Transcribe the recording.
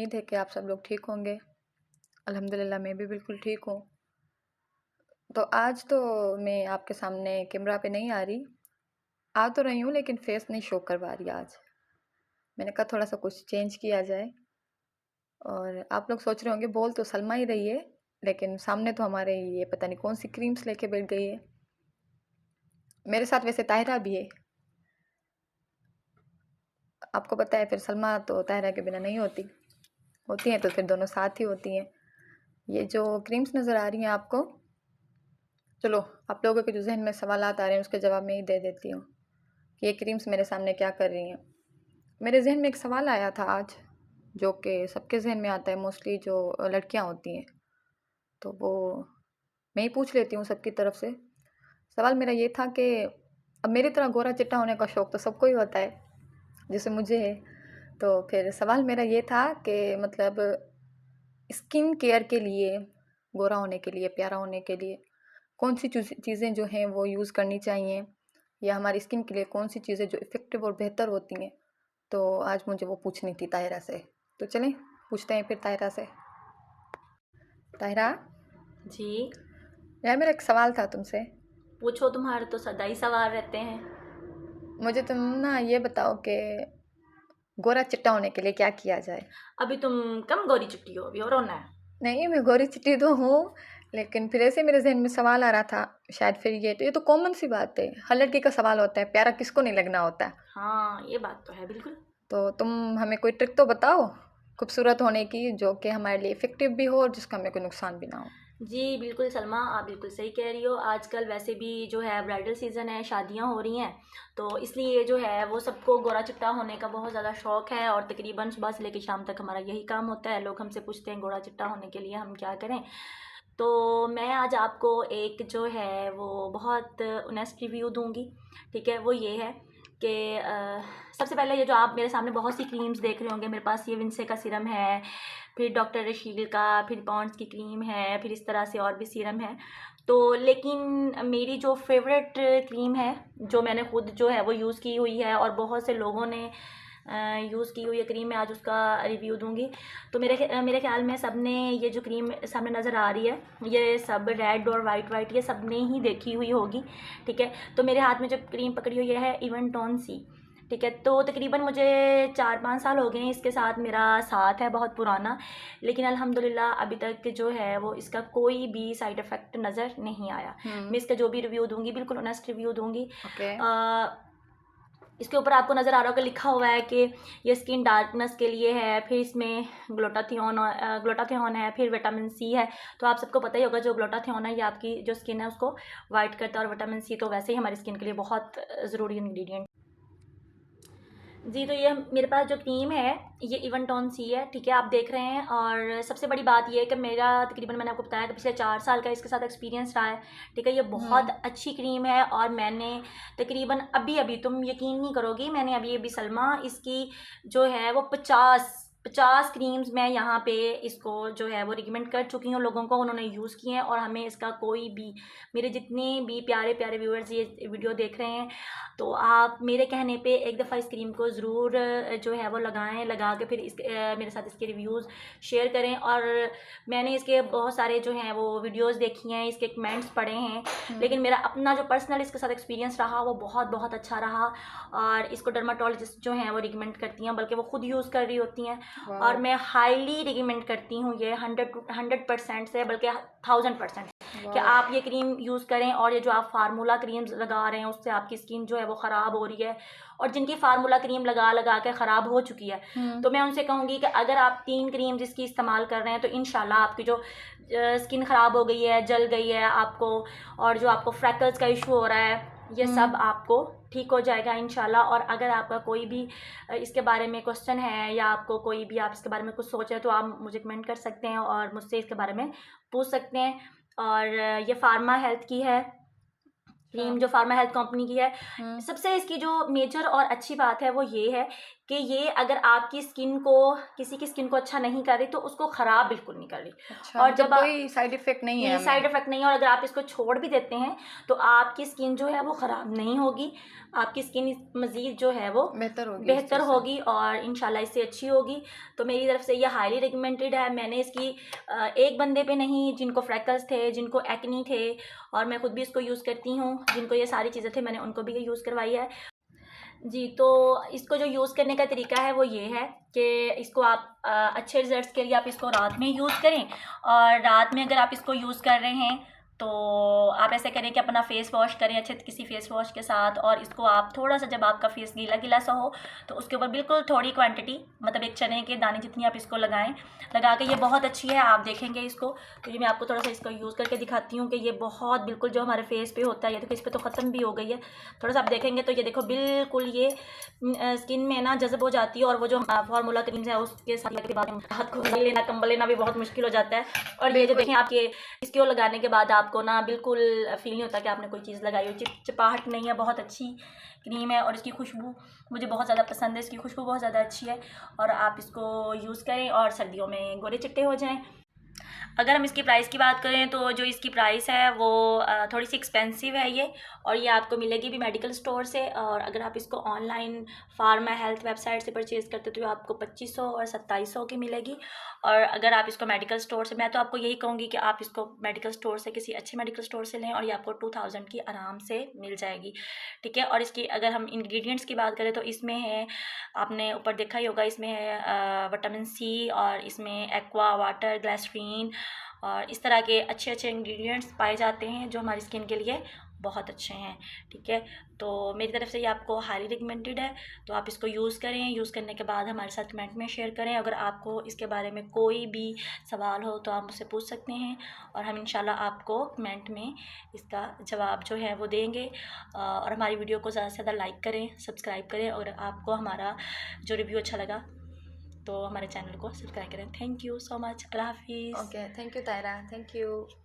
उम्मीद है कि आप सब लोग ठीक होंगे। अल्हम्दुलिल्लाह मैं भी बिल्कुल ठीक हूँ। तो आज तो मैं आपके सामने कैमरा पे नहीं आ रही, आ तो रही हूँ लेकिन फेस नहीं शो करवा रही आज। मैंने कहा थोड़ा सा कुछ चेंज किया जाए। और आप लोग सोच रहे होंगे बोल तो सलमा ही रही है, लेकिन सामने तो हमारे ये पता नहीं कौन सी क्रीम्स लेके बैठ गई है। मेरे साथ वैसे ताहिरा भी है। आपको पता है फिर सलमा तो ताहिरा के बिना नहीं होती, होती हैं तो फिर दोनों साथ ही होती हैं। ये जो क्रीम्स नज़र आ रही हैं आपको, चलो आप लोगों के जो जहन में सवालात आ रहे हैं उसके जवाब मैं ही दे देती हूँ कि ये क्रीम्स मेरे सामने क्या कर रही हैं। मेरे जहन में एक सवाल आया था आज, जो कि सबके जहन में आता है मोस्टली जो लड़कियाँ होती हैं, तो वो मैं ही पूछ लेती हूँ सबकी तरफ से। सवाल मेरा ये था कि अब मेरी तरह गोरा चिट्टा होने का शौक़ तो सबको ही होता है, जैसे मुझे है। तो फिर सवाल मेरा ये था कि मतलब स्किन केयर के लिए, गोरा होने के लिए, प्यारा होने के लिए कौन सी चीज़ें जो हैं वो यूज़ करनी चाहिए, या हमारी स्किन के लिए कौन सी चीज़ें जो इफ़ेक्टिव और बेहतर होती हैं। तो आज मुझे वो पूछनी थी ताहिरा से। तो चलें पूछते हैं फिर ताहिरा से। ताहिरा जी यार, मेरा एक सवाल था तुमसे। पूछो, तुम्हारे तो सदा ही सवाल रहते हैं। मुझे तुम ना ये बताओ कि गोरा चिट्टा होने के लिए क्या किया जाए। अभी तुम कम गोरी चिट्टी हो, अभी और होना है। नहीं, मैं गोरी चिट्टी तो हूँ, लेकिन फिर ऐसे मेरे जहन में सवाल आ रहा था, शायद फिर ये तो कॉमन सी बात है, हर लड़की का सवाल होता है, प्यारा किसको नहीं लगना होता है। हाँ, ये बात तो है बिल्कुल। तो तुम हमें कोई ट्रिक तो बताओ खूबसूरत होने की, जो कि हमारे लिए इफ़ेक्टिव भी हो और जिसका हमें कोई नुकसान भी ना हो। जी बिल्कुल सलमा, आप बिल्कुल सही कह रही हो। आजकल वैसे भी जो है ब्राइडल सीज़न है, शादियां हो रही हैं, तो इसलिए जो है वो सबको गोरा चिट्टा होने का बहुत ज़्यादा शौक़ है। और तकरीबन सुबह से लेकर शाम तक हमारा यही काम होता है। लोग हमसे पूछते हैं गोरा चिट्टा होने के लिए हम क्या करें। तो मैं आज आपको एक जो है वो बहुत ऑनेस्ट रिव्यू दूंगी। ठीक है, वो ये है कि सबसे पहले ये जो आप मेरे सामने बहुत सी क्रीम्स देख रहे होंगे, मेरे पास ये विंसे का सीरम है, फिर डॉक्टर रशील का, फिर पॉन्ड्स की क्रीम है, फिर इस तरह से और भी सीरम है। तो लेकिन मेरी जो फेवरेट क्रीम है, जो मैंने खुद जो है वो यूज़ की हुई है और बहुत से लोगों ने यूज़ की हुई है क्रीम, मैं आज उसका रिव्यू दूंगी। तो मेरे ख्याल में सब ने ये जो क्रीम सामने नज़र आ रही है, ये सब रेड और वाइट ये सब ने ही देखी हुई होगी। ठीक है, तो मेरे हाथ में जो क्रीम पकड़ी हुई है इवेंटॉन सी। ठीक है, तो तकरीबन मुझे 4-5 साल हो गए हैं इसके साथ, मेरा साथ है बहुत पुराना, लेकिन अल्हम्दुलिल्लाह अभी तक जो है वो इसका कोई भी साइड इफ़ेक्ट नज़र नहीं आया। मैं इसका जो भी रिव्यू दूंगी बिल्कुल ऑनेस्ट रिव्यू दूंगी। इसके ऊपर आपको नज़र आ रहा होगा, लिखा हुआ है कि ये स्किन डार्कनेस के लिए है, फिर इसमें ग्लूटाथियोन है, फिर विटामिन सी है। तो आप सबको पता ही होगा जो ग्लूटाथियोन है ये आपकी जो स्किन है उसको वाइट करता है, और विटामिन सी तो वैसे ही हमारी स्किन के लिए बहुत ज़रूरी इंग्रेडिएंट। जी, तो ये मेरे पास जो क्रीम है ये इवेंटॉन सी है। ठीक है, आप देख रहे हैं। और सबसे बड़ी बात ये है कि मेरा तकरीबन मैंने आपको बताया कि पिछले 4 साल का इसके साथ एक्सपीरियंस रहा है। ठीक है, ये बहुत अच्छी क्रीम है। और मैंने तकरीबन अभी तुम यकीन नहीं करोगी, मैंने अभी सलमा इसकी जो है वो 50 क्रीम्स मैं यहाँ पे इसको जो है वो रिकमेंड कर चुकी हूँ लोगों को, उन्होंने यूज़ किए हैं और हमें इसका कोई भी, मेरे जितने भी प्यारे प्यारे व्यूअर्स ये वीडियो देख रहे हैं, तो आप मेरे कहने पे एक दफ़ा इस क्रीम को ज़रूर जो है वो लगाएं, लगा के फिर मेरे साथ इसके रिव्यूज़ शेयर करें। और मैंने इसके बहुत सारे जो हैं वो वीडियोस देखी हैं, इसके कमेंट्स पढ़े हैं, लेकिन मेरा अपना जो पर्सनल इसके साथ एक्सपीरियंस रहा वो बहुत अच्छा रहा। और इसको डर्माटोलॉजिस्ट जो हैं वो रिकमेंड करती हैं, बल्कि वो खुद यूज़ कर रही होती हैं। और मैं हाईली रिकमेंड करती हूँ ये 100% से, बल्कि 1000% कि आप ये क्रीम यूज़ करें। और ये जो आप फार्मूला क्रीम्स लगा रहे हैं उससे आपकी स्किन जो है वो ख़राब हो रही है, और जिनकी फार्मूला क्रीम लगा के ख़राब हो चुकी है, तो मैं उनसे कहूँगी कि अगर आप 3 क्रीम जिसकी इस्तेमाल कर रहे हैं तो इंशाल्लाह आपकी जो स्किन ख़राब हो गई है, जल गई है आपको, और जो आपको फ्रैकल्स का इशू हो रहा है, ये सब आपको ठीक हो जाएगा इंशाल्लाह। और अगर आपका कोई भी इसके बारे में क्वेश्चन है, या आपको कोई भी आप इसके बारे में कुछ सोच रहे हैं, तो आप मुझे कमेंट कर सकते हैं और मुझसे इसके बारे में पूछ सकते हैं। और ये फार्मा हेल्थ की है क्रीम, जो फार्मा हेल्थ कंपनी की है। सबसे इसकी जो मेजर और अच्छी बात है वो ये है कि ये अगर आपकी स्किन को, किसी की स्किन को अच्छा नहीं कर रही तो उसको ख़राब बिल्कुल नहीं कर रही। अच्छा, और जब कोई साइड इफेक्ट नहीं है, साइड इफेक्ट नहीं है, और अगर आप इसको छोड़ भी देते हैं तो आपकी स्किन जो है वो ख़राब नहीं होगी, आपकी स्किन मज़ीद जो है वो बेहतर होगी और इंशाल्लाह इससे अच्छी होगी। तो मेरी तरफ से ये हाईली रिकमेंडेड है। मैंने इसकी एक बंदे पे नहीं, जिनको फ्रैकल्स थे, जिनको एक्नी थे, और मैं खुद भी इसको यूज़ करती हूँ, जिनको ये सारी चीज़ें थे मैंने उनको भी ये यूज़ करवाई है जी। तो इसको जो यूज़ करने का तरीका है वो ये है कि इसको आप अच्छे रिजल्ट्स के लिए आप इसको रात में यूज़ करें। और रात में अगर आप इसको यूज़ कर रहे हैं तो आप ऐसे करें कि अपना फेस वॉश करें अच्छे किसी फेस वॉश के साथ, और इसको आप थोड़ा सा, जब आपका फेस गीला गीला सा हो तो उसके ऊपर बिल्कुल थोड़ी क्वांटिटी, मतलब एक चने के दाने जितनी आप इसको लगाएं, लगा के ये बहुत अच्छी है, आप देखेंगे इसको। तो ये मैं आपको थोड़ा सा इसको यूज़ करके दिखाती हूँ कि ये बहुत बिल्कुल जो हमारे फेस पे होता है, ये देखो इस पर तो ख़त्म भी हो गई है, थोड़ा सा आप देखेंगे तो ये देखो बिल्कुल ये स्किन में ना जज़ब हो जाती है। और वो जो फार्मूला क्रीम्स है उसके साथ लगने के बाद रात को लेना, कंबल लेना भी बहुत मुश्किल हो जाता है। और ये जो देखें आपके इसको लगाने के बाद आपको ना बिल्कुल फील नहीं होता कि आपने कोई चीज़ लगाई हो, चिपचिपाहट नहीं है, बहुत अच्छी क्रीम है। और इसकी खुशबू मुझे बहुत ज़्यादा पसंद है, इसकी खुशबू बहुत ज़्यादा अच्छी है, और आप इसको यूज़ करें और सर्दियों में गोरे चिट्टे हो जाएं। अगर हम इसकी प्राइस की बात करें तो जो इसकी प्राइस है वो थोड़ी सी एक्सपेंसिव है ये, और ये आपको मिलेगी भी मेडिकल स्टोर से। और अगर आप इसको ऑनलाइन फार्मा हेल्थ वेबसाइट से परचेज़ करते तो आपको 2500 और 2700 की मिलेगी। और अगर आप इसको मेडिकल स्टोर से, मैं तो आपको यही कहूँगी कि आप इसको मेडिकल स्टोर से, किसी अच्छे मेडिकल स्टोर से लें, और ये आपको 2000 की आराम से मिल जाएगी, ठीक है। और इसकी अगर हम इंग्रेडिएंट्स की बात करें तो इसमें है, आपने ऊपर देखा ही होगा, इसमें है विटामिन सी, और इसमें एक्वा वाटर, ग्लिसरीन, और इस तरह के अच्छे अच्छे इंग्रेडिएंट्स पाए जाते हैं जो हमारी स्किन के लिए बहुत अच्छे हैं, ठीक है। तो मेरी तरफ से ये आपको हाईली रिकमेंडेड है, तो आप इसको यूज़ करें। यूज़ करने के बाद हमारे साथ कमेंट में शेयर करें। अगर आपको इसके बारे में कोई भी सवाल हो तो आप मुझसे पूछ सकते हैं, और हम इंशाल्लाह आपको कमेंट में इसका जवाब जो है वो देंगे। और हमारी वीडियो को ज़्यादा से ज़्यादा लाइक करें, सब्सक्राइब करें, और आपको हमारा जो रिव्यू अच्छा लगा तो हमारे चैनल को सब्सक्राइब करें। Thank you so much. अल्लाह हाफिज़। Okay, thank you Tayra, thank you.